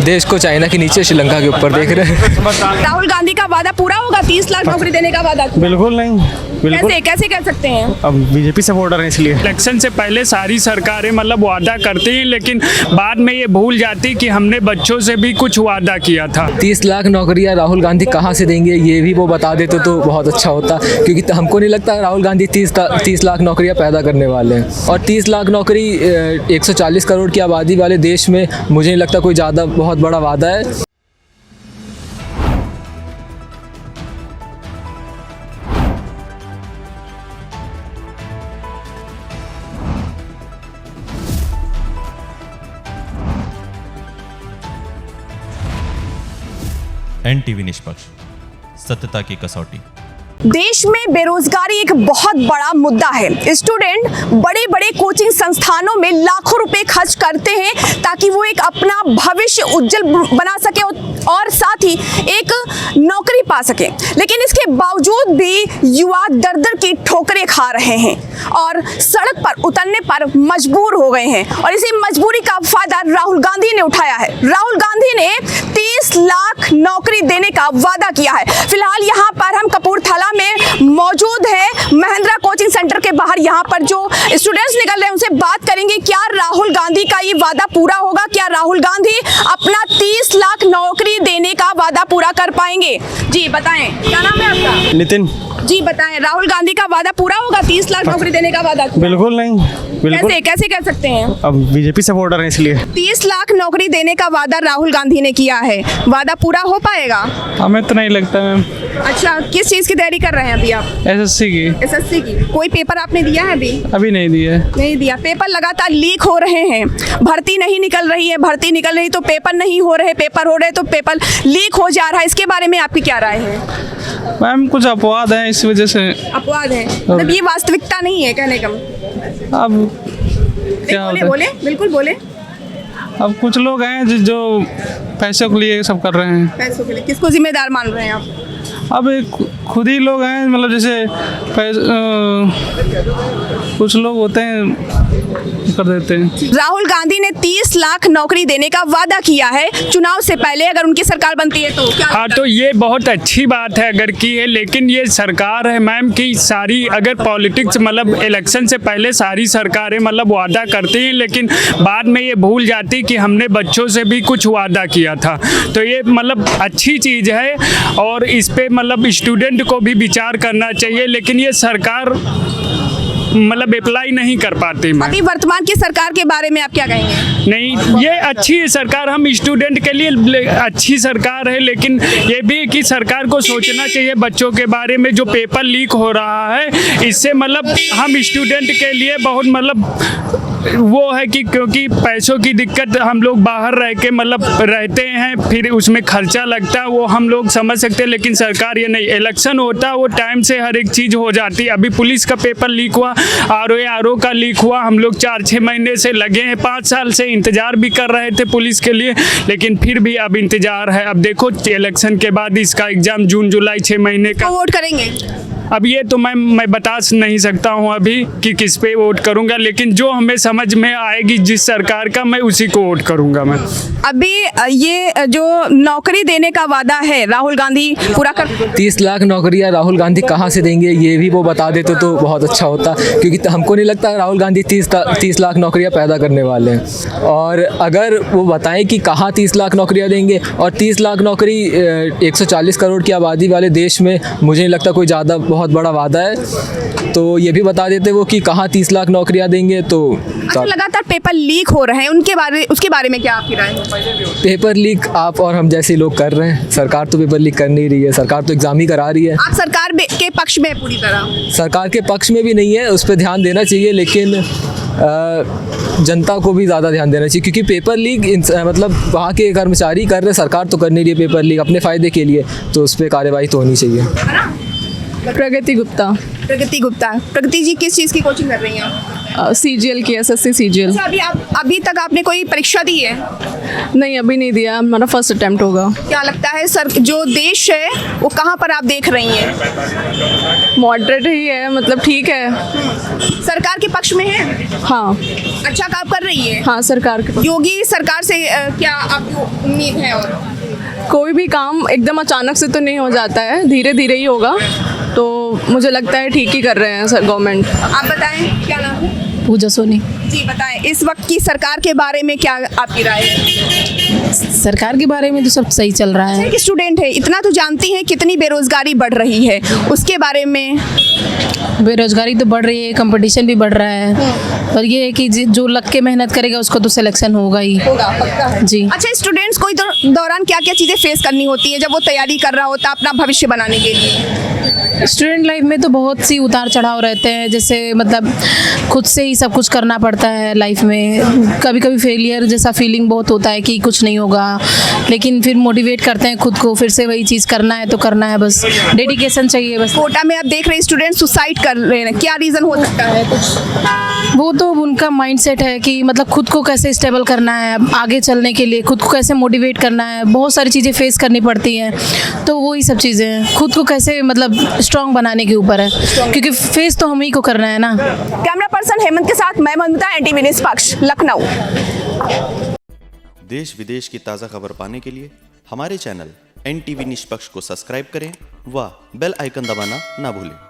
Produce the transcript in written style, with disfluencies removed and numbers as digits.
देश को चाइना के नीचे श्रीलंका के ऊपर देख रहे हैं। राहुल गांधी का वादा पूरा होगा? 30 लाख नौकरी देने का वादा किया। बिल्कुल नहीं, बिल्कुल। कैसे कह सकते हैं? अब बीजेपी सपोर्टर हैं इसलिए। इलेक्शन से पहले सारी सरकारें मतलब वादा करती हैं, लेकिन बाद में ये भूल जाती कि हमने बच्चों से भी कुछ वादा किया था। 30 लाख नौकरियां राहुल गांधी कहाँ से देंगे, ये भी वो बता देते तो बहुत अच्छा होता, क्योंकि हमको नहीं लगता राहुल गांधी 30 लाख नौकरियां पैदा करने वाले हैं। और 30 लाख नौकरी 140 करोड़ की आबादी वाले देश में मुझे नहीं लगता कोई ज़्यादा बहुत बड़ा वादा है। NTV निष्पक्ष, सत्यता की कसौटी। देश में बेरोजगारी एक बहुत बड़ा मुद्दा है। स्टूडेंट बड़े बड़े कोचिंग संस्थानों में लाखों रुपए खर्च करते हैं ताकि वो एक अपना भविष्य उज्जवल बना सके और साथ ही एक नौकरी पा सके, लेकिन इसके बावजूद भी युवा दर दर की ठोकरें खा रहे हैं और सड़क पर उतरने पर मजबूर हो गए हैं। और इसी मजबूरी का फायदा राहुल गांधी ने उठाया है। राहुल गांधी ने 30 लाख नौकरी देने का वादा किया है। फिलहाल यहाँ पर हम कपूरथला में मौजूद है, महिंद्रा कोचिंग सेंटर के बाहर। यहाँ पर जो स्टूडेंट्स निकल रहे हैं उनसे बात करेंगे, क्या राहुल गांधी का ये वादा पूरा होगा? क्या राहुल गांधी अपना 30 लाख नौकरी देने का वादा पूरा कर पाएंगे? जी बताएं, क्या नाम है आपका? नितिन। जी बताएं, राहुल गांधी का वादा पूरा होगा? 30 लाख नौकरी देने का वादा किया। बिल्कुल नहीं, बिल्कुल। कैसे कह सकते हैं? अब बीजेपी सपोर्टर हैं इसलिए। 30 लाख नौकरी देने का वादा राहुल गांधी ने किया है, वादा पूरा हो पाएगा? हमें तो नहीं लगता मैम। अच्छा, किस चीज की तैयारी कर रहे हैं अभी आप? SSC की। SSC की। कोई पेपर आपने दिया है अभी? अभी नहीं दी है। नहीं दिया। पेपर लगातार लीक हो रहे हैं, भर्ती नहीं निकल रही है, भर्ती निकल रही तो पेपर नहीं हो रहे, पेपर हो रहे तो पेपर लीक हो जा रहा है। इसके बारे में आपकी क्या राय है? मैम कुछ अपवाद है, इस वजह से। अपवाद है मतलब ये वास्तविकता नहीं है कहने का? अब क्या होता है? बोले बिल्कुल बोले। अब कुछ लोग हैं जो पैसों के लिए सब कर रहे हैं। पैसों के लिए किसको जिम्मेदार मान रहे हैं आप? अब खुद ही लोग हैं, मतलब जैसे कुछ लोग होते हैं कर देते हैं। राहुल गांधी ने 30 लाख नौकरी देने का वादा किया है चुनाव से पहले, अगर उनकी सरकार बनती है तो क्या? हाँ, तो ये बहुत अच्छी बात है अगर की है, लेकिन ये सरकार है मैम की सारी, अगर पॉलिटिक्स मतलब इलेक्शन से पहले सारी सरकारें मतलब वादा करती हैं, लेकिन बाद में ये भूल जाती कि हमने बच्चों से भी कुछ वादा किया था। तो ये मतलब अच्छी चीज़ है और इस पे मतलब स्टूडेंट को भी विचार करना चाहिए, लेकिन ये सरकार मतलब अप्लाई नहीं कर पाती। मैं अभी वर्तमान की सरकार के बारे में आप क्या कहेंगे? नहीं, ये अच्छी सरकार, हम स्टूडेंट के लिए अच्छी सरकार है, लेकिन ये भी कि सरकार को सोचना चाहिए बच्चों के बारे में। जो पेपर लीक हो रहा है इससे मतलब हम स्टूडेंट के लिए बहुत मतलब वो है कि क्योंकि पैसों की दिक्कत, हम लोग बाहर रह के मतलब रहते हैं, फिर उसमें खर्चा लगता है, वो हम लोग समझ सकते हैं, लेकिन सरकार ये नहीं। इलेक्शन होता है वो टाइम से हर एक चीज़ हो जाती है। अभी पुलिस का पेपर लीक हुआ, RO का लीक हुआ, हम लोग 4-6 महीने से लगे हैं, 5 साल से इंतज़ार भी कर रहे थे पुलिस के लिए, लेकिन फिर भी अब इंतज़ार है। अब देखो इलेक्शन के बाद इसका एग्ज़ाम जून जुलाई 6 महीने का। वोट करेंगे? अब ये तो मैं बता नहीं सकता हूँ अभी कि किस पे वोट करूँगा, लेकिन जो हमें समझ में आएगी जिस सरकार का, मैं उसी को वोट करूँगा। मैं अभी ये जो नौकरी देने का वादा है राहुल गांधी पूरा कर? 30 लाख नौकरियां राहुल गांधी कहाँ से देंगे, ये भी वो बता देते तो बहुत अच्छा होता, क्योंकि हमको नहीं लगता राहुल गांधी 30 लाख नौकरियां पैदा करने वाले हैं। और अगर वो बताएं कि कहाँ 30 लाख नौकरियां देंगे, और 30 लाख नौकरी 140 करोड़ की आबादी वाले देश में मुझे नहीं लगता कोई ज़्यादा बहुत बड़ा वादा है। तो ये भी बता देते वो कि कहाँ 30 लाख नौकरियां देंगे। तो लगातार पेपर लीक हो रहे हैं, उसके बारे में क्या आपकी राय है? पेपर लीक आप और हम जैसे लोग कर रहे हैं, सरकार तो पेपर लीक कर नहीं रही है, सरकार तो एग्जाम ही करा रही है। आप सरकार के पक्ष में पूरी तरह? सरकार के पक्ष में भी नहीं है, उस पर ध्यान देना चाहिए, लेकिन जनता को भी ज़्यादा ध्यान देना चाहिए, क्योंकि पेपर लीक मतलब वहाँ के कर्मचारी कर रहे, सरकार तो कर नहीं रही है पेपर लीक अपने फ़ायदे के लिए, तो उस पर कार्रवाई तो होनी चाहिए। प्रगति गुप्ता। प्रगति जी किस चीज़ की कोचिंग कर रही हैं? CGL की, SSC CGL। अच्छा, अभी तक आपने कोई परीक्षा दी है? नहीं, अभी नहीं दिया, हमारा फर्स्ट अटेम्प्ट होगा। क्या लगता है सर, जो देश है वो कहाँ पर आप देख रही हैं? मॉडरेट ही है, मतलब ठीक है। सरकार के पक्ष में है? हाँ अच्छा काम कर रही है? हाँ, सरकार के योगी सरकार से क्या आपको उम्मीद है? और कोई भी काम एकदम अचानक से तो नहीं हो जाता है, धीरे धीरे ही होगा, तो मुझे लगता है ठीक ही कर रहे हैं सर गवर्नमेंट। आप बताएं, क्या नाम है? पूजा सोनी। जी बताएं, इस वक्त की सरकार के बारे में क्या आपकी राय है? सरकार के बारे में तो सब सही चल रहा है। एक स्टूडेंट है, इतना तो जानती हैं कितनी बेरोजगारी बढ़ रही है, उसके बारे में? बेरोजगारी तो बढ़ रही है, कंपटीशन भी बढ़ रहा है, और ये है कि जो लग के मेहनत करेगा उसको तो सिलेक्शन होगा ही। होगा पक्का है। जी। अच्छा, स्टूडेंट्स को दौरान क्या क्या चीज़ें फेस करनी होती है जब वो तैयारी कर रहा होता है अपना भविष्य बनाने के लिए? स्टूडेंट लाइफ में तो बहुत सी उतार चढ़ाव रहते हैं, जैसे मतलब खुद से ही सब कुछ करना पड़ता है लाइफ में। कभी कभी फेलियर जैसा फीलिंग बहुत होता है कि कुछ नहीं होगा, लेकिन फिर मोटिवेट करते हैं खुद को, फिर से वही चीज़ करना है तो करना है, बस डेडिकेशन चाहिए बस। कोटा में आप देख रहे हैं स्टूडेंट सुसाइड कर रहे हैं, क्या रीज़न हो सकता है कुछ? वो तो उनका माइंडसेट है कि मतलब खुद को कैसे स्टेबल करना है आगे चलने के लिए, खुद को कैसे मोटिवेट करना है, बहुत सारी चीज़ें फेस करनी पड़ती हैं, तो वही सब चीज़ें हैं, खुद को कैसे मतलब स्ट्रॉन्ग बनाने के ऊपर है, क्योंकि फेस तो हम ही को करना है ना। कैमरा पर्सन हेमंत के साथ मैं ममता, NTV निष्पक्ष, लखनऊ। देश विदेश की ताज़ा खबर पाने के लिए हमारे चैनल NTV निष्पक्ष को सब्सक्राइब करें व बेल आइकन दबाना ना भूलें।